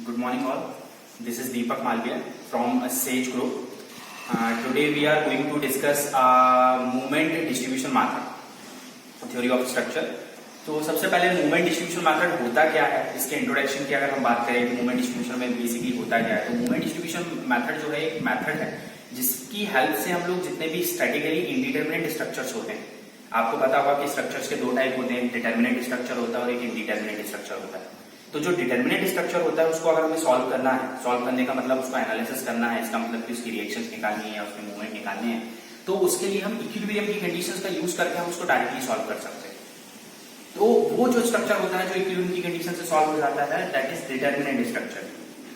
Good morning all. This is Deepak Malviya from Sage Group. Today we are going to discuss movement distribution method, theory of structure. तो सबसे पहले movement distribution method होता क्या है, इसके introduction की अगर हम बात करें कि मूवमेंट डिस्ट्रीब्यूशन में बेसिकली होता क्या है, तो मूवमेंट डिस्ट्रीब्यूशन मेथड जो है एक मेथड है जिसकी हेल्प से हम लोग जितने भी स्टैटिकली इंडिटरमिनेट स्ट्रक्चर्स होते हैं, आपको पता होगा कि स्ट्रक्चर्स के दो टाइप होते हैं, डिटर्मिनेट स्ट्रक्चर होता है और एक इंडिटरमिनेट स्ट्रक्चर होता है। तो जो डिटर्मिनेट स्ट्रक्चर होता है उसको अगर हमें सॉल्व करना है, सॉल्व करने का मतलब उसको एनालिसिस करना है, इसका मतलब कि उसकी रिएक्शंस निकालनी है, उसके मूवमेंट निकालने हैं, तो उसके लिए हम इक्विलिब्रियम की कंडीशंस का यूज करके हम उसको डायरेक्टली सॉल्व कर सकते हैं। तो वो जो स्ट्रक्चर होता है जो इक्विलिब्रियम की कंडीशन से सॉल्व हो जाता है, दैट इज डिटर्मिनेट स्ट्रक्चर।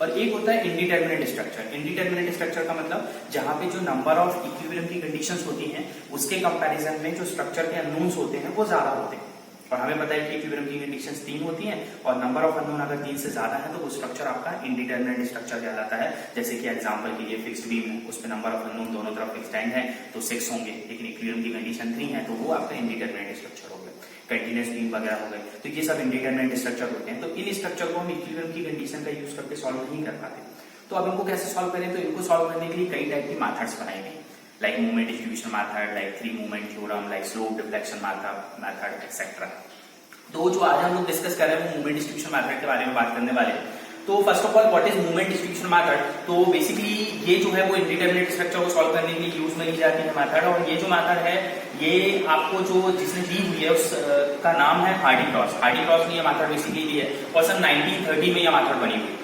और एक होता है इंडिटरमिनेट स्ट्रक्चर। इंडिटरमिनेट स्ट्रक्चर का मतलब जहां पे जो नंबर ऑफ इक्विलिब्रियम की कंडीशंस होती हैं उसके कंपैरिजन में जो स्ट्रक्चर के अननोन्स होते हैं वो ज्यादा होते हैं। और हमें पता है कि इक्विलिब्रियम की कंडीशंस 3 होती हैं और नंबर ऑफ अननोन अगर 3 से ज्यादा है तो वो स्ट्रक्चर आपका इंडिटरमिनेट स्ट्रक्चर कहलाता है। जैसे कि एग्जांपल के लिए फिक्स्ड बीम है, उस पे नंबर ऑफ अननोन दोनों तरफ फिक्स्ड एंड है तो 6 होंगे, लेकिन इक्विलिब्रियम की कंडीशन 3 है तो वो आपका इंडिटरमिनेट स्ट्रक्चर हो गया। कंटीन्यूअस बीम वगैरह हो गए, तो ये सब इंडिटरमिनेट स्ट्रक्चर होते हैं। तो इन स्ट्रक्चर को हम इक्विलिब्रियम की कंडीशन का यूज करके सॉल्व नहीं कर पाते। तो अब इनको कैसे सॉल्व करें, तो इनको सॉल्व करने के लिए कई टाइप की मेथड्स बनाई गई, like movement distribution method, like 3 movement theorem, like slope deflection method etcetera. तो जो आज हम लोग डिस्कस कर रहे हैं वो मूवमेंट डिस्ट्रीब्यूशन मेथड के बारे में बात करने वाले हैं। तो first of all what is movement distribution method, तो बेसिकली ये जो है वो इंडिटरमिनेट स्ट्रक्चर को सॉल्व करने के लिए यूज में ली जाती है मेथड। और ये जो मेथड है ये आपको जो जिसने दी हुई है उसका नाम है हार्डी क्रॉस। हार्डी क्रॉस ने ये मेथड बेसिकली दी है और सन 1930 में ये मेथड बनी हुई।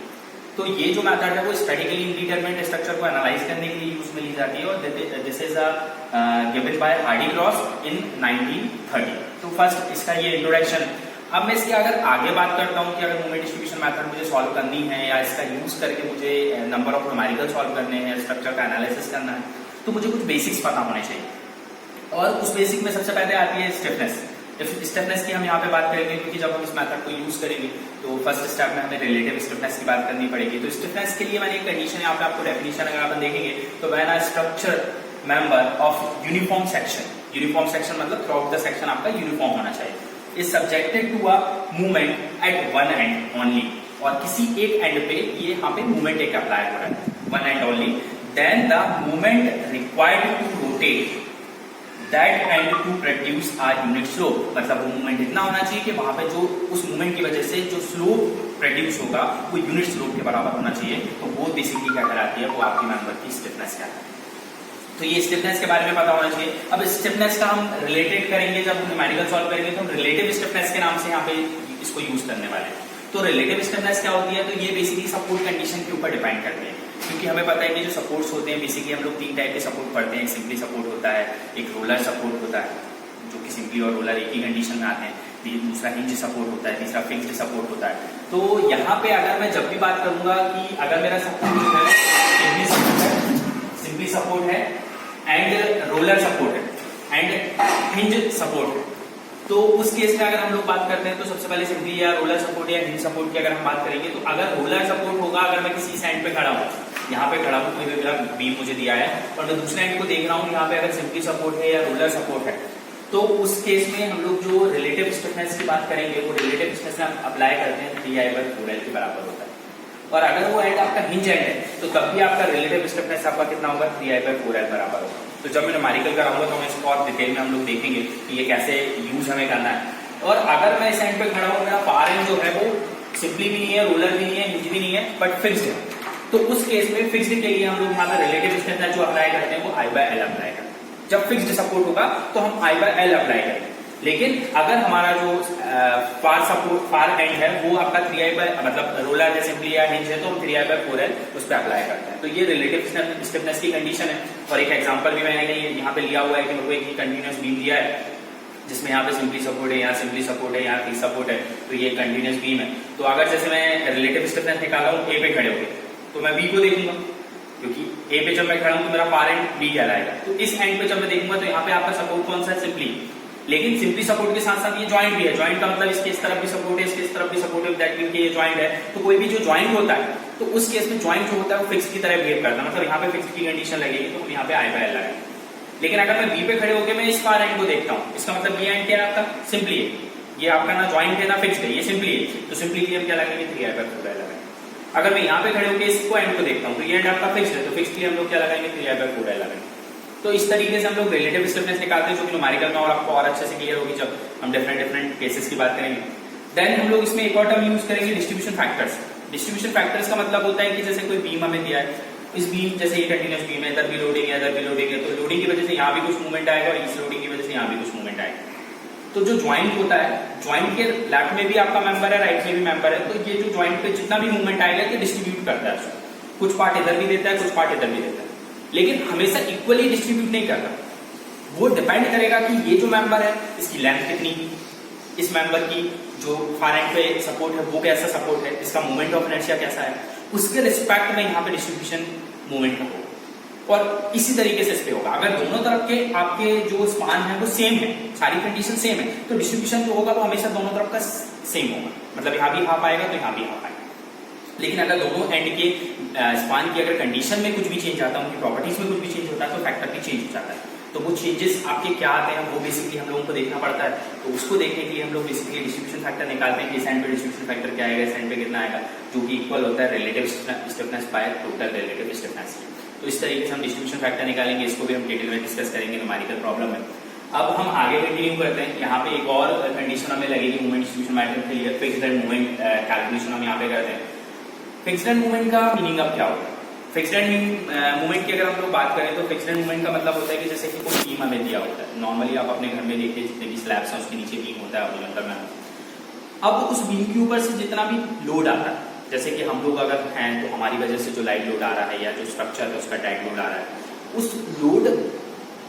तो ये जो मेथड है वो स्टैटिकली इंडिटरमिनेट स्ट्रक्चर को एनालाइज करने के लिए यूज में ली जाती है और this is given by Hardy Cross in 1930। तो फर्स्ट इसका ये इंट्रोडक्शन। अब मैं इसकी अगर आगे बात करता हूँ कि अगर मूवमेंट डिस्ट्रीब्यूशन मेथड मुझे सॉल्व करनी है या इसका यूज करके मुझे नंबर ऑफ न्यूमेरिकल सॉल्व करने हैं, स्ट्रक्चर का एनालिसिस करना है, तो मुझे कुछ बेसिक्स पता होने चाहिए। और उस बेसिक में सबसे पहले आती है स्टिफनेस। स्टिफनेस की हम यहाँ पे बात करेंगे क्योंकि जब हम इस मेथड को यूज करेंगे तो फर्स्ट स्टेप में हमें रिलेटिव स्टिफनेस की बात करनी पड़ेगी। तो स्टिफनेस के लिए मैंने एक कंडीशन यहाँ पे आपको डेफिनेशन अगर आप देखेंगे तो when a structure member of uniform section, uniform section मतलब थ्रू आउट द सेक्शन आपका यूनिफॉर्म होना चाहिए, is subjected to a movement at one end only, और किसी एक एंड पे ये यहाँ पे मूवमेंट एक अप्लाई हो रहा है, one end only, then the movement required to rotate that end to produce a unit slope. मतलब वो मूवमेंट इतना होना चाहिए कि वहां पे जो उस मूवमेंट की वजह से जो स्लोप प्रोड्यूस होगा वो यूनिट स्लोप के बराबर होना चाहिए। तो वो बेसिकली क्या कहलाती है, वो आपकी मेंबर की स्टिफनेस कहलाती है। तो ये स्टिफनेस के बारे में पता होना चाहिए। अब स्टिफनेस का हम रिलेटेड करेंगे, जब न्यूमेरिकल सॉल्व करेंगे तो हम रिलेटिव स्टिफनेस के नाम से यहाँ पे इसको यूज करने वाले हैं। तो रिलेटिव स्टिफनेस क्या होती है, तो ये बेसिकली सपोर्ट कंडीशन के ऊपर डिपेंड करती है, क्योंकि हमें पता है कि जो सपोर्ट्स होते हैं बेसिकली हम लोग 3 टाइप के सपोर्ट पढ़ते हैं। एक सिंपली सपोर्ट होता है, एक रोलर सपोर्ट होता है जो कि सिंपली और रोलर एक ही कंडीशन में आते हैं, दूसरा हिंज सपोर्ट होता है, तीसरा फिक्स्ड सपोर्ट होता है। तो यहाँ पे अगर मैं जब भी बात करूंगा कि अगर मेरा सपोर्ट जो है सिंपली सपोर्ट है एंड रोलर सपोर्ट है एंड हिंज सपोर्ट है, तो उस केस में अगर हम लोग बात करते हैं तो सबसे पहले सिंपली या रोलर सपोर्ट या हिंज सपोर्ट की अगर हम बात करेंगे तो अगर रोलर सपोर्ट होगा, अगर मैं किसी साइड पे खड़ा हूँ, यहाँ पे खड़ा हूँ, कोई मेरा बीम मुझे दिया है और मैं दूसरे एंड को देख रहा हूँ, यहाँ पे अगर सिंपली सपोर्ट है या रोलर सपोर्ट है, तो उस केस में हम लोग जो रिलेटिव स्टिफनेस की बात करेंगे वो रिलेटिव स्टिफनेस अप्लाई करते हैं 3I/4L के बराबर होता है। और अगर वो एंड आपका हिंज एंड है तो तब भी आपका रिलेटिव स्टिफनेस आपका कितना होगा, 3I/4L बराबर होगा। तो जब मैं न्यूमेरिकल कराऊंगा तो मैं इसको और डिटेल में हम लोग देखेंगे कि ये कैसे यूज हमें करना है। और अगर मैं इस एंड पे खड़ा हूँ, मेरा फार एंड जो है वो सिंपली भी नहीं है, रोलर भी नहीं है, हिंज भी नहीं है, बट फिक्स्ड है, तो उस केस में फिक्स्ड के लिए हम लोग यहाँ पर रिलेटिव स्टिफनेस जो अप्लाई करते हैं वो I/L अप्लाई करते हैं। जब फिक्स्ड सपोर्ट होगा तो हम I/L अप्लाई करेंगे, लेकिन अगर हमारा जो फार एंड है वो आपका 3I मतलब रोलर है सिंपली या हिंज है तो हम 3I/4L उस पर अप्लाई करते हैं। तो ये रिलेटिव स्टिफनेस की कंडीशन है। और एक एग्जांपल भी मैंने यहाँ पे लिया हुआ है कि मेरे को एक कंटिन्यूअस बीम दिया है जिसमें यहाँ पे सिंपली सपोर्ट है, यहाँ सिंपली सपोर्ट है, यहाँ फ्री सपोर्ट है, तो ये कंटिन्यूअस बीम है। तो अगर जैसे मैं रिलेटिव स्टिफनेस निकाला हूँ ए पे खड़े होकर तो मैं बी को देखूंगा, क्योंकि ए पे जब मैं खड़ा हूं तो मेरा फार एंड बी कहलाएगा। तो इस एंड पे जब मैं देखूंगा तो यहाँ पे आपका सपोर्ट कौन सा है, सिंपली। लेकिन सिंपली सपोर्ट के साथ साथ ये ज्वाइंट भी है। ज्वाइंट का मतलब इसके इस तरफ भी सपोर्ट है, इसके इस तरफ भी सपोर्ट है, दैट मीन कि ये ज्वाइंट है। तो कोई भी जो ज्वाइंट होता है तो उस केस में ज्वाइंट जो होता है वो फिक्स की तरह बिहेव करता है, मतलब यहाँ पे फिक्स की कंडीशन लगेगी तो हम यहाँ पे I/L लगाएंगे। लेकिन अगर मैं बी पे खड़े होकर मैं इस फार एंड को देखता हूँ, इसका मतलब ये एंड क्या है आपका, सिंपली है, ये आपका ना ज्वाइंट है ना फिक्स्ड है, ये सिंपली है, तो सिंपली हम क्या लगेंगे, 3I/4L लगाएंगे। अगर मैं यहाँ पे खड़े होकर इसको एंड को देखता हूँ तो ये एंड आपका फिक्स है, तो फिक्स के लिए हम लोग क्या लगाएंगे, 3i/4l लगाएंगे। तो इस तरीके से हम लोग रिलेटिव स्टिफनेस निकालते हैं, जो कि न्यूमेरिकल में और आपको और अच्छे से क्लियर होगी जब हम डिफरेंट केसेस की बात करेंगे। देन हम लोग इसमें एक और टर्म यूज करेंगे, डिस्ट्रीब्यूशन फैक्टर्स। डिस्ट्रीब्यूशन फैक्टर्स का मतलब होता है कि जैसे कोई बीम हमें दिया है, इस बीम जैसे ये कंटिन्यूस बीम है, इधर भी लोडिंग है, इधर भी लोडिंग है, तो लोडिंग की वजह से यहाँ भी कुछ मूवमेंट आएगा और इस लोडिंग की वजह से यहाँ भी कुछ मूवमेंट आएगा। तो जो ज्वाइंट होता है, ज्वाइंट के लेफ्ट में भी आपका मेंबर है, राइट में भी मेंबर है, तो ये जो ज्वाइंट पे जितना भी मूवमेंट आएगा ये डिस्ट्रीब्यूट करता है, कुछ पार्ट इधर भी देता है, कुछ पार्ट इधर भी देता है, लेकिन हमेशा इक्वली डिस्ट्रीब्यूट नहीं करता। वो डिपेंड करेगा कि ये जो मेंबर है इसकी लेंथ कितनी, इस मेंबर की जो फार एंड पे सपोर्ट है वो कैसा सपोर्ट है, इसका मोमेंट ऑफ इनर्शिया कैसा है, उसके रिस्पेक्ट में यहाँ पे डिस्ट्रीब्यूशन मूवमेंट का होगा। और इसी तरीके से इस पे होगा। अगर दोनों तरफ के आपके जो स्पान है वो सेम है, सारी कंडीशन सेम है, तो डिस्ट्रीब्यूशन जो होगा वो हमेशा दोनों तरफ का सेम होगा, मतलब यहाँ भी हाफ आएगा तो यहाँ भी हाफ आएगा। लेकिन अगर दोनों एंड के स्पान की अगर कंडीशन में कुछ भी चेंज आता है, उनकी प्रॉपर्टीज में कुछ भी चेंज होता है, तो फैक्टर भी चेंज हो जाता है। तो वो चेंजेस आपके क्या आते हैं वो बेसिकली हम लोगों को देखना पड़ता है। तो उसको देखने के लिए हम लोग बेसिकली डिस्ट्रीब्यूशन फैक्टर निकालते हैं कि इस एंड पे डिस्ट्रीब्यूशन फैक्टर क्या आएगा, इस एंड पे कितना आएगा, जो कि इक्वल होता है relative stiffness by total relative stiffness. तो इस तरीके से हम डिस्ट्रीब्यूशन फैक्टर निकालेंगे, इसको भी हम डिटेल में डिस्कस करेंगे न्यूमेरिकल प्रॉब्लम में। अब हम आगे कंटिन्यू करते हैं। यहाँ पे एक और कंडीशन हमें लगेगी मूवमेंट डिस्ट्रीब्यूशन मैटर के लिए, फिक्स्ड एंड मूवमेंट कैलकुलेशन हम यहाँ पे करते हैं। फिक्स्ड एंड मूवमेंट का मीनिंग अब क्या होता है? फिक्स्ड एंड मूवमेंट की अगर हम लोग बात करें तो फिक्स्ड एंड मूवमेंट का मतलब होता है कि जैसे कि कोई बीम हमें दिया होता है, नॉर्मली आप अपने घर में देखिए जितने भी स्लैब्स हैं उसके नीचे बीम होता है हॉरिजॉन्टल में। अब उस बीम के ऊपर से जितना भी लोड आता है, जैसे कि हम लोग अगर हैं तो हमारी वजह से जो लाइट लोड आ रहा है या जो स्ट्रक्चर है उसका डेड लोड आ रहा है, उस लोड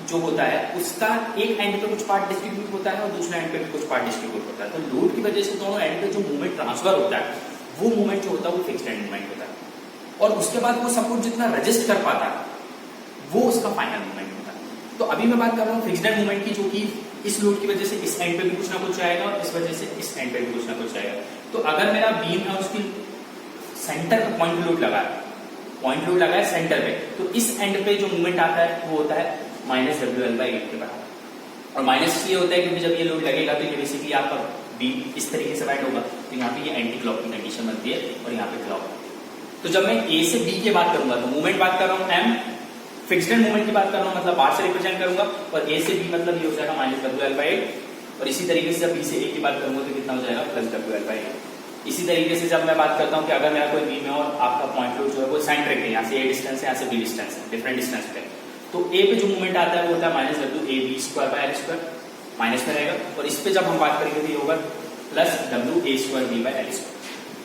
जो होता है उसका एक एंड पे कुछ पार्ट डिस्ट्रीब्यूट होता है और दूसरे एंड पे भी कुछ पार्ट डिस्ट्रीब्यूट होता है। तो लोड की वजह से दोनों एंड पे जो मूवमेंट ट्रांसफर होता है वो मूवमेंट जो होता है वो फिक्स्ड एंड मूवमेंट होता है। और उसके बाद वो सपोर्ट जितना रजिस्ट कर पाता है वो उसका फाइनल मूवमेंट होता है। तो अभी मैं बात कर रहा हूँ फिक्स्ड एंड मूवमेंट की, जो कि इस लोड की वजह से इस एंड पे भी कुछ ना कुछ आएगा और इस वजह से इस एंड पे भी कुछ ना कुछ आएगा। तो अगर मेरा बीम है उसकी सेंटर पे पॉइंट लोड लगा है, पॉइंट लोड लगा है सेंटर पे, तो इस एंड पे जो मूवमेंट आता है वो होता है -WL/8 के बराबर। और माइनस ये होता है क्योंकि जब ये लोड लगेगा तो ये बेसिकली आपका बीम इस तरीके से बैठ होगा, तो यहाँ पे ये एंटी क्लॉक की कंडीशन बनती है और यहाँ पे क्लॉक। तो जब मैं ए से बी की बात करूंगा तो मूवमेंट बात कर रहा हूँ एम, फिक्स्ड एंड मूवमेंट की बात कर रहा हूँ मतलब बार से रिप्रेजेंट करूंगा, और ए से बी मतलब ये हो जाएगा -WL/8। और इसी तरीके से जब बी से ए की बात करूंगा तो कितना हो जाएगा +WL/8। इसी तरीके से जब मैं बात करता हूँ कि अगर मेरा कोई बीम है और आपका पॉइंट लोड जो है वो सेंट्रिक है, यहाँ से ए डिस्टेंस है, यहाँ से बी डिस्टेंस है, डिफरेंट डिस्टेंस पे, तो ए पे जो मूवमेंट आता है वो होता है -WAB²/L², माइनस में रहेगा। और इस पे जब हम बात करेंगे तो ये होगा +WA²B/L²।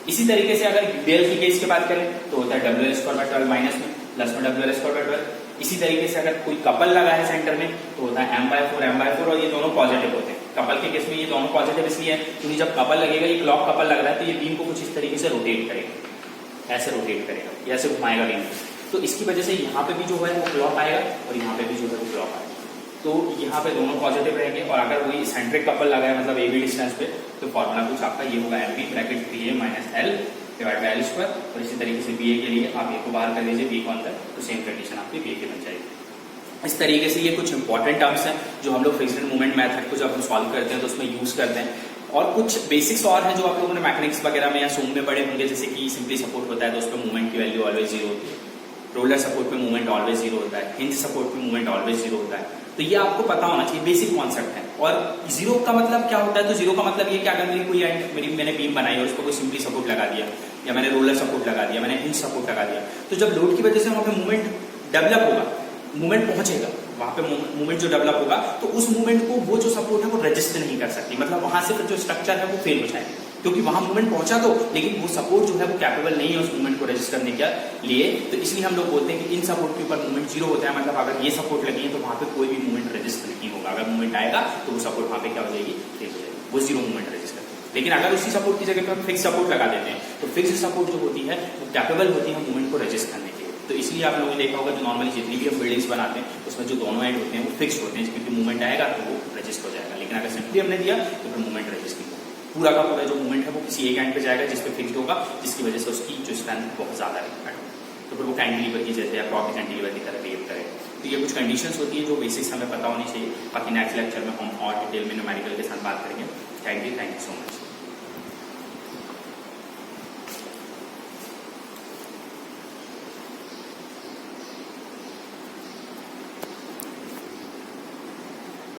इसी तरीके से अगर यूबीएल की केस की बात करें तो होता है WL²/12 माइनस में, प्लस में WL²/12। इसी तरीके से अगर कोई कपल लगा है सेंटर में तो होता है M/4 और ये दोनों पॉजिटिव होते हैं। कपल के केस में ये दोनों पॉजिटिव इसलिए है क्योंकि जब कपल लगेगा, ये क्लॉक कपल लग रहा है, तो ये बीम को कुछ इस तरीके से रोटेट करेगा, ऐसे रोटेट करेगा, ऐसे घुमाएगा बीम। तो इसकी वजह से यहाँ पे भी जो है वो क्लॉक आएगा और यहाँ पे भी जो है वो क्लॉक आएगा। तो यहाँ पे दोनों पॉजिटिव रहेंगे। और अगर वही सेंट्रिक कपल लगा है मतलब AB डिस्टेंस पे, तो फॉर्मूला कुछ आपका ये होगा MB(3A-L)/L²। और इसी तरीके से BA के लिए आप A को बाहर कर लीजिए, B को अंदर, तो सेम कंडीशन आपकी BA की बन जाएगी। इस तरीके से ये कुछ इंपॉर्टेंट टर्म्स हैं जो हम लोग फिक्स्ड मूवमेंट मेथड को जब हम सॉल्व करते हैं तो उसमें यूज करते हैं। और कुछ बेसिक्स और हैं जो आप लोगों ने मैकेनिक्स वगैरह में या सूम में पढ़े होंगे, जैसे कि सिंपली सपोर्ट होता है तो उस पर मूवमेंट की वैल्यू ऑलवेज 0 होती है, रोलर सपोर्ट पे मूवमेंट ऑलवेज 0 होता है, हिंज सपोर्ट पे मूवमेंट ऑलवेज 0 होता है। तो ये आपको पता होना चाहिए, बेसिक कॉन्सेप्ट है। और 0 का मतलब क्या होता है? तो 0 का मतलब ये कि अगर मेरी कोई मैंने बीम बनाई और उसको कोई सिंपली सपोर्ट लगा दिया, या मैंने रोलर सपोर्ट लगा दिया, मैंने हिंज सपोर्ट लगा दिया, तो जब लोड की वजह से वहां पे मूवमेंट डेवलप होगा, मूवमेंट पहुंचेगा, वहां पे मूवमेंट जो डेवलप होगा, तो उस मूवमेंट को वो जो सपोर्ट है वो रजिस्ट नहीं कर सकती, मतलब वहां से फिर जो स्ट्रक्चर है वो फेल हो जाएगा, क्योंकि वहां मूवमेंट पहुंचा तो, लेकिन वो सपोर्ट जो है वो कैपेबल नहीं है उस मूवमेंट को रजिस्ट करने के लिए। तो इसलिए हम लोग बोलते हैं कि इन सपोर्ट के ऊपर मूवमेंट 0 होता है, मतलब अगर ये सपोर्ट लगी है तो वहां पे कोई भी मूवमेंट रजिस्ट नहीं होगा। अगर मूवमेंट आएगा तो वो सपोर्ट वहां पे क्या हो जाएगी, फेल हो जाएगी, वो 0 मूवमेंट रजिस्ट करती है। लेकिन अगर उसी सपोर्ट की जगह पे हम फिक्स सपोर्ट लगा देते हैं तो फिक्स सपोर्ट जो होती है वो कैपेबल होती है मूवमेंट को रजिस्ट करने के लिए। तो इसलिए आप लोगों ने देखा होगा जो नॉर्मली जितनी भी हम बिल्डिंग्स बनाते हैं उसमें जो दोनों एंड होते हैं वो फिक्स होते हैं, क्योंकि मूवमेंट आएगा तो वो रजिस्ट हो जाएगा। लेकिन अगर सिंपली हमने दिया तो फिर मूवमेंट रजिस्ट नहीं होगा, पूरा का पूरा जो मूवमेंट है वो किसी एक एंड पे जाएगा जिस पे फिक्स्ड होगा, जिसकी वजह से उसकी जो स्ट्रेंथ बहुत ज्यादा है, तो फिर वो कैंटिलीवर की जैसे या प्रॉपर कैंटिलीवर की तरह बिहेव करेगा। तो ये कुछ कंडीशंस होती है जो बेसिक्स हमें पता होनी चाहिए। बाकी नेक्स्ट लेक्चर में हम और डिटेल में न्यूमेरिकल के साथ बात करेंगे। Thank you so much.